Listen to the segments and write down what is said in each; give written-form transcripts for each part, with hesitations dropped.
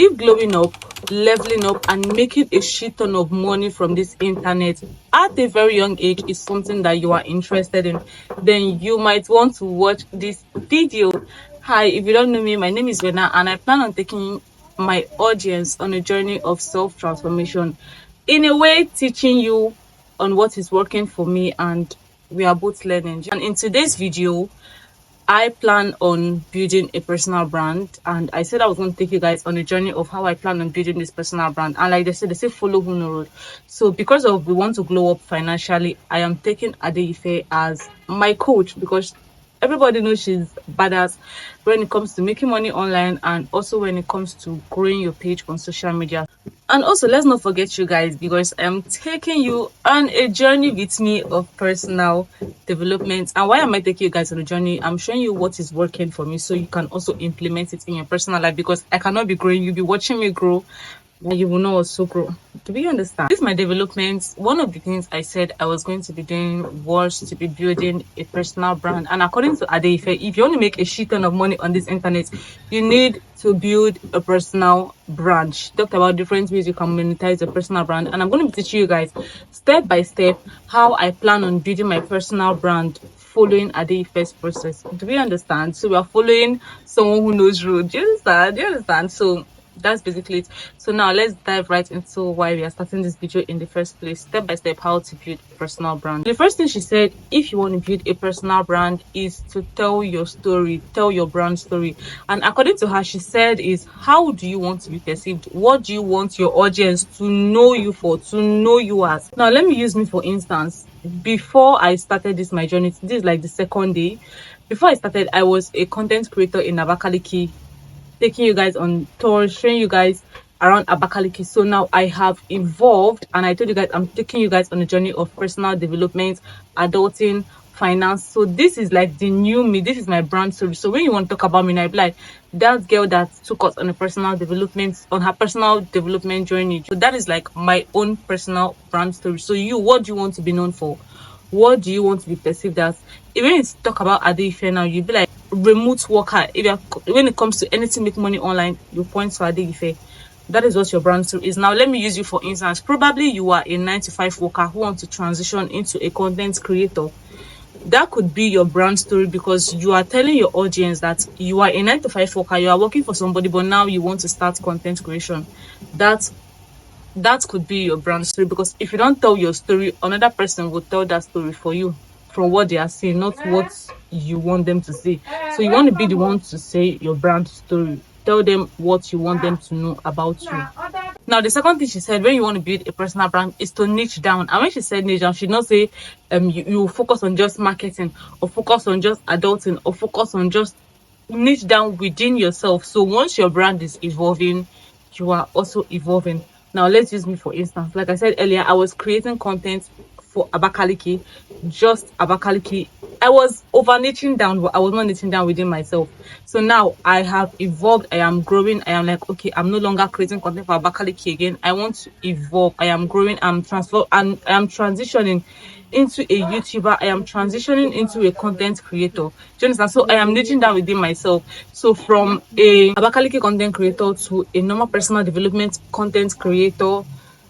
If glowing up, leveling up, and making a shit ton of money from this internet at a very young age is something that you are interested in, then you might want to watch this video. Hi, if you don't know me, my name is Rena, and I plan on taking my audience on a journey of self-transformation, in a way teaching you on what is working for me, and we are both learning. And in today's video, I plan on building a personal brand, and I said I was going to take you guys on a journey of how I plan on building this personal brand. And like they say follow who no road. So because of we want to glow up financially, I am taking Adeife as my coach, because everybody knows she's badass when it comes to making money online, and also when it comes to growing your page on social media. And also, let's not forget you guys, because I'm taking you on a journey with me of personal development. And why am I taking you guys on a journey? I'm showing you what is working for me, so you can also implement it in your personal life, because I cannot be growing. You'll be watching me grow, and you will not also grow. Do you understand? This is my development. One of the things I said I was going to be doing was to be building a personal brand. And according to Adeife, if you want to make a shit ton of money on this internet, you need to build a personal brand. She talked about different ways you can monetize a personal brand. And I'm going to be teaching you guys step by step how I plan on building my personal brand following Adeife's process. Do we understand? So we are following someone who knows road. Do you understand? Do you understand? So that's basically it. So now let's dive right into why we are starting this video in the first place, step by step, how to build a personal brand. The first thing she said, if you want to build a personal brand, is to tell your story, tell your brand story. And according to her, she said is, how do you want to be perceived? What do you want your audience to know you for, to know you as? Now let me use me for instance. Before I started this my journey, this is like the second day. Before I started, I was a content creator in Abakaliki, taking you guys on tours, showing you guys around Abakaliki. So now I have evolved, and I told you guys I'm taking you guys on a journey of personal development, adulting, finance. So this is like the new me. This is my brand story. So when you want to talk about me, I be like that girl that took us on a personal development, on her personal development journey. So that is like my own personal brand story. So you, what do you want to be known for? What do you want to be perceived as? Even if you talk about Adeife now, you'll be like remote worker. If you're, when it comes to anything make money online, you point to Adeife. That is what your brand story is. Now let me use you for instance. Probably you are a 9 to 5 worker who wants to transition into a content creator. That could be your brand story, because you are telling your audience that you are a 9 to 5 worker, you are working for somebody, but now you want to start content creation. That could be your brand story, because if you don't tell your story, another person will tell that story for you from what they are saying, not what you want them to say. So you want to be the one to say your brand story. Tell them what you want them to know about you. Now, the second thing she said, when you want to build a personal brand, is to niche down. And when she said niche down, she did not say you focus on just marketing, or focus on just adulting, or focus on just niche down within yourself. So once your brand is evolving, you are also evolving. Now let's use me for instance. Like I said earlier, I was creating content for Abakaliki, just Abakaliki. I was over niching down, but I was not niching down within myself. So now I have evolved, I am growing. I am like, okay, I'm no longer creating content for Abakaliki again. I want to evolve. I am growing, I'm transfer, and I am transitioning into a YouTuber. I am transitioning into a content creator. Do you understand? So I am niching down within myself. So from a Abakaliki content creator to a normal personal development content creator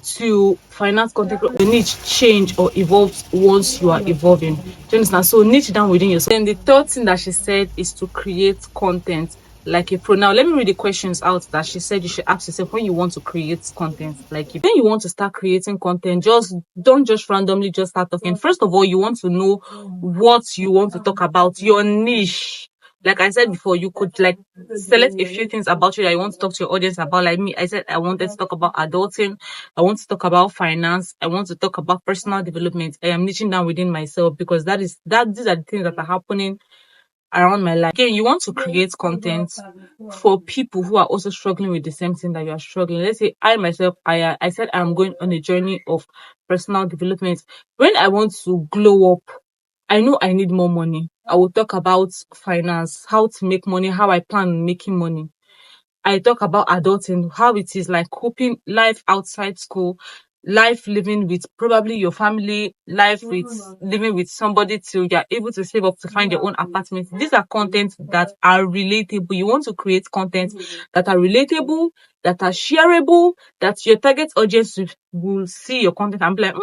to finance content, the niche change or evolves once you are evolving. Do you understand? So niche down within yourself. Then the third thing that she said is to create content like a pro. Now let me read the questions out that she said you should ask yourself when you want to create content. Like when you want to start creating content, just don't just randomly just start talking. First of all, you want to know what you want to talk about, your niche. Like I said before, you could like select a few things about you that you want to talk to your audience about. Like me, I said I wanted to talk about adulting, I want to talk about finance, I want to talk about personal development. I am niching down within myself, because these are the things that are happening around my life. Again, you want to create content for people who are also struggling with the same thing that you are struggling. Let's say I myself, I said I'm going on a journey of personal development. When I want to glow up, I know I need more money. I will talk about finance, how to make money, how I plan on making money. I talk about adulting, how it is like coping life outside school, life living with probably your family, life with living with somebody till you're able to save up to find your own apartment. These are content that are relatable. You want to create content that are relatable, that are shareable, that your target audience will see your content and be like,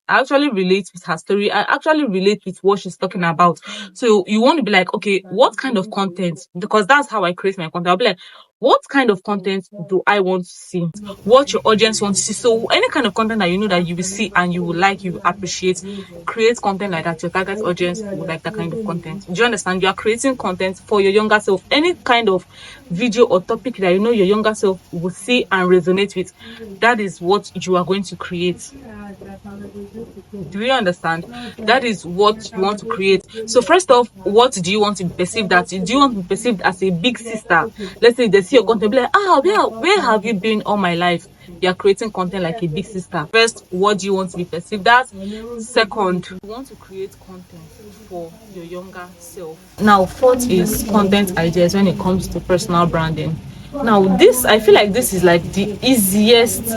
I actually relate with her story. I actually relate with what she's talking about. So you want to be like, okay, what kind of content? Because that's how I create my content. I'll be like, what kind of content do I want to see? What your audience wants to see. So any kind of content that you know that you will see and you will like, you will appreciate, create content like that. Your target audience will like that kind of content. Do you understand? You are creating content for your younger self. Any kind of video or topic that you know your younger self will see and resonate with, that is what you are going to create. Do you understand? That is what you want to create. So first off, what do you want to be perceived as? Do you want to be perceived as a big sister? Let's say they see your content, be like, where have you been all my life? You're creating content like a big sister. First, what do you want to be perceived as? Second, you want to create content for your younger self. Now, fourth is content ideas when it comes to personal branding. Now, this, I feel like this is like the easiest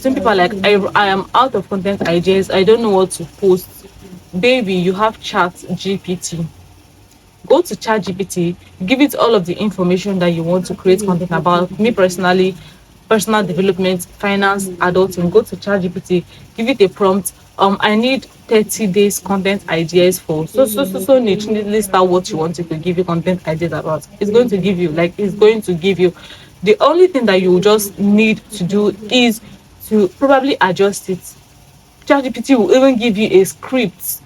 when people are like, I am out of content ideas, I don't know what to post. Baby, you have Chat GPT. Go to Chat GPT, give it all of the information that you want to create content about. Me personally, personal development, finance, adulting. Go to Chat GPT, give it a prompt. I need 30 days content ideas for so niche. List out what you want it to give you content ideas about. It's going to give you, the only thing that you just need to do is to probably adjust it. ChatGPT will even give you a script.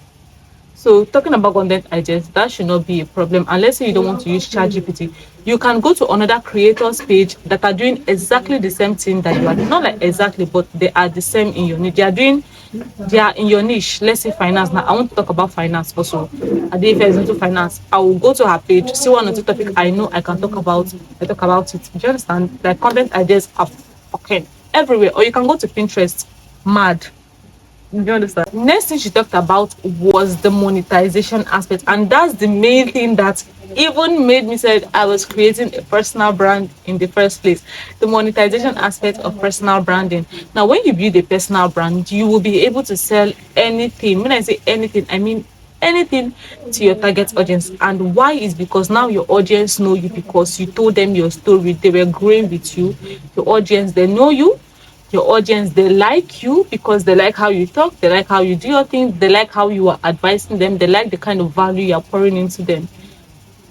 So talking about content ideas, that should not be a problem. And let's say you don't want to use ChatGPT, you can go to another creators page that are doing exactly the same thing that you are doing. Not like exactly, but they are the same in your niche. They are in your niche. Let's say finance. Now I want to talk about finance also. Adeife is into finance. I will go to her page, see one or two topic I know I can talk about. I talk about it. Do you understand? Like content ideas are fucking everywhere. Or you can go to Pinterest. Mad. You understand? Next thing she talked about was the monetization aspect, and that's the main thing that even made me said I was creating a personal brand in the first place. The monetization aspect of personal branding. Now, when you build a personal brand, you will be able to sell anything. When I say anything, I mean anything to your target audience. And why is because now your audience know you because you told them your story. They were growing with you. Your audience, they know you. Your audience, they like you because they like how you talk, they like how you do your things, they like how you are advising them, they like the kind of value you're pouring into them.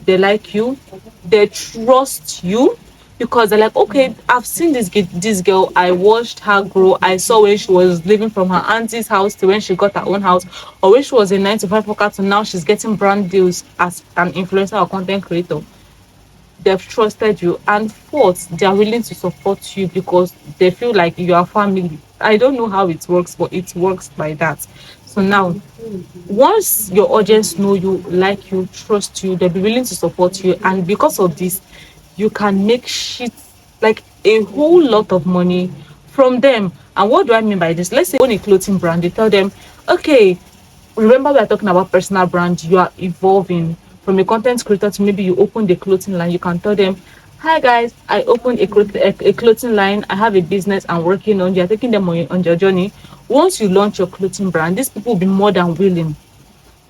They like you, they trust you because they're like, okay, I've seen this girl, I watched her grow, I saw when she was living from her auntie's house to when she got her own house, or when she was a 9 to 5 worker to now she's getting brand deals as an influencer or content creator. They've trusted you. And fourth, they are willing to support you because they feel like you are family. I don't know how it works, but it works like that. So now, once your audience know you, like you, trust you, they'll be willing to support you, and because of this you can make shit, like a whole lot of money from them. And what do I mean by this? Let's say own a clothing brand, they tell them, okay, remember we are talking about personal brand, you are evolving from a content creator to maybe you open the clothing line. You can tell them, hi guys, I opened a clothing line, I have a business I'm working on. You're taking them on your journey. Once you launch your clothing brand, these people will be more than willing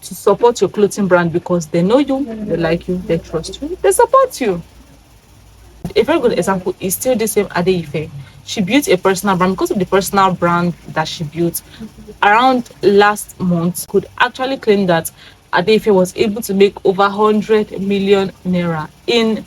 to support your clothing brand because they know you, they like you, they trust you, they support you. A very good example is still the same Adeife. She built a personal brand. Because of the personal brand that she built around last month, could actually claim that Adeife was able to make over 100 million naira in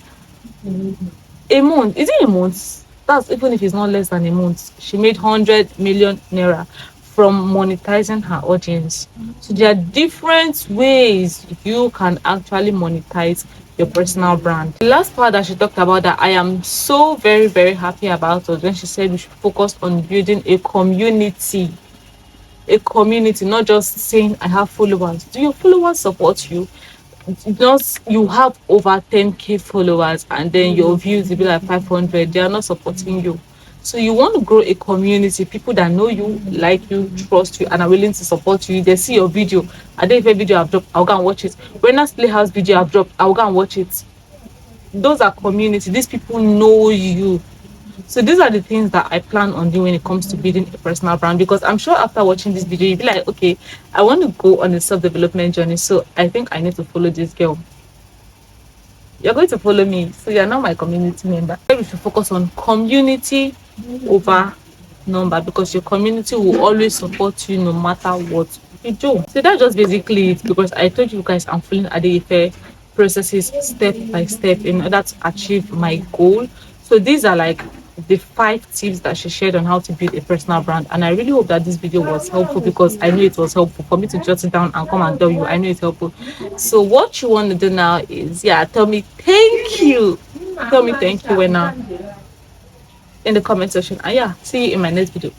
a month. Is it a month? That's even if it's not less than a month. She made 100 million naira from monetizing her audience. So there are different ways you can actually monetize your personal brand. The last part that she talked about that I am so very, very happy about was when she said we should focus on building a community. A community, not just saying I have followers. Do your followers support you? Just you have over 10k followers and then your views will be like 500, they are not supporting you. So you want to grow a community, people that know you, like you, trust you, and are willing to support you. They see your video, I don't even video I've dropped, I'll go and watch it. When I Playhouse video I've dropped, I'll go and watch it. Those are community, these people know you. So these are the things that I plan on doing when it comes to building a personal brand, because I'm sure after watching this video you'll be like, okay, I want to go on a self-development journey, so I think I need to follow this girl. you're going to follow me. So you're not my community member. We should focus on community over number, because your community will always support you no matter what you do. So that's just basically it, because I told you guys I'm following Adeife processes step by step in order to achieve my goal. So these are like the 5 tips that she shared on how to build a personal brand, and I really hope that this video was helpful, because I know it was helpful for me to jot it down and come and tell you. I know it's helpful. So what you want to do now is, yeah, tell me thank you. Tell me thank you when in the comment section, and yeah, see you in my next video.